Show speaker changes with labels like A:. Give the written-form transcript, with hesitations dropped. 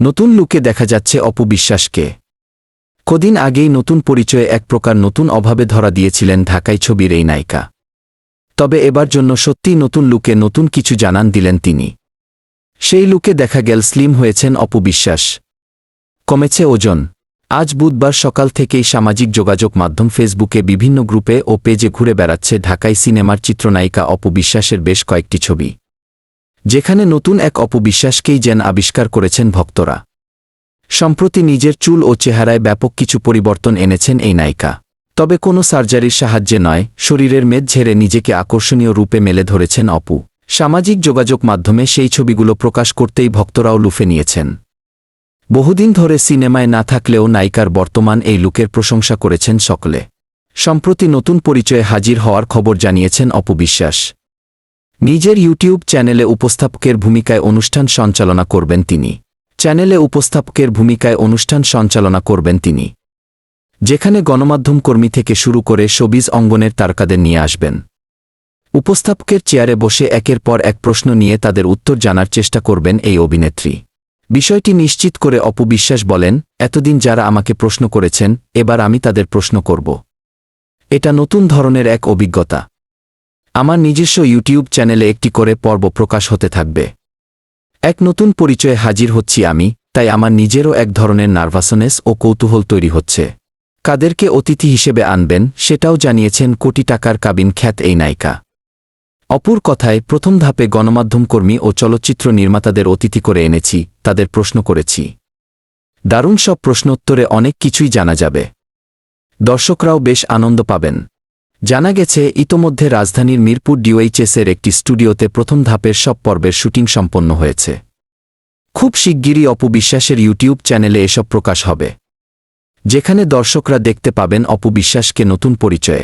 A: নতুন লুকে দেখা যাচ্ছে অপু বিশ্বাসকে। কদিন আগেই নতুন পরিচয়ে এক প্রকার নতুন অভাবে ধরা দিয়েছিলেন ঢাকাই ছবির এই নায়িকা। তবে এবার জন্য সত্যিই নতুন লুকে নতুন কিছু জানান দিলেন তিনি। সেই লুকে দেখা গেল স্লিম হয়েছেন অপু বিশ্বাস, কমেছে ওজন। আজ বুধবার সকাল থেকেই সামাজিক যোগাযোগ মাধ্যম ফেসবুকে বিভিন্ন গ্রুপে ও পেজে ঘুরে বেড়াচ্ছে ঢাকাই সিনেমার চিত্রনায়িকা অপু বিশ্বাসের বেশ কয়েকটি ছবি, যেখানে নতুন এক অপু বিশ্বাসকেই যেন আবিষ্কার করেছেন ভক্তরা। সম্প্রতি নিজের চুল ও চেহারায় ব্যাপক কিছু পরিবর্তন এনেছেন এই নায়িকা। তবে কোনো সার্জারির সাহায্যে নয়, শরীরের মেদ ঝেড়ে নিজেকে আকর্ষণীয় রূপে মেলে ধরেছেন অপু। সামাজিক যোগাযোগ মাধ্যমে সেই ছবিগুলো প্রকাশ করতেই ভক্তরাও লুফে নিয়েছেন। বহুদিন ধরে সিনেমায় না থাকলেও নায়িকার বর্তমান এই লুকের প্রশংসা করেছেন সকলে। সম্প্রতি নতুন পরিচয়ে হাজির হওয়ার খবর জানিয়েছেন অপু বিশ্বাস। নিজের ইউটিউব চ্যানেলে উপস্থাপকের ভূমিকায় অনুষ্ঠান সঞ্চালনা করবেন তিনি। যেখানে গণমাধ্যম কর্মী থেকে শুরু করে শোবিজ অঙ্গনের তারকাদের নিয়ে আসবেন। উপস্থাপকের চেয়ারে বসে একের পর এক প্রশ্ন নিয়ে তাদের উত্তর জানার চেষ্টা করবেন এই অভিনেত্রী। বিষয়টি নিশ্চিত করে অপু বিশ্বাস বলেন, এতদিন যারা আমাকে প্রশ্ন করেছেন, এবার আমি তাদের প্রশ্ন করব। এটা নতুন ধরনের এক অভিজ্ঞতা। আমার নিজস্ব ইউটিউব চ্যানেলে একটি করে পর্ব প্রকাশ হতে থাকবে। এক নতুন পরিচয়ে হাজির হচ্ছি আমি, তাই আমার নিজেরও এক ধরনের নার্ভাসনেস ও কৌতূহল তৈরি হচ্ছে। কাদেরকে অতিথি হিসেবে আনবেন সেটাও জানিয়েছেন কোটি টাকার কাবিন খ্যাত এই নায়িকা। অপুর কথায়, প্রথম ধাপে গণমাধ্যম কর্মী ও চলচ্চিত্র নির্মাতাদের অতিথি করে এনেছি, তাদের প্রশ্ন করেছি। দারুণ সব প্রশ্নোত্তরে অনেক কিছুই জানা যাবে। দর্শকরাও বেশ আনন্দ পাবেন। জানা গেছে, ইতোমধ্যে রাজধানীর মিরপুর ডিওএইচএসের একটি স্টুডিওতে প্রথম ধাপের সব পর্বের শুটিং সম্পন্ন হয়েছে। খুব শিগগিরই অপু বিশ্বাসের ইউটিউব চ্যানেলে এসব প্রকাশ হবে, যেখানে দর্শকরা দেখতে পাবেন অপু বিশ্বাসকে নতুন পরিচয়ে।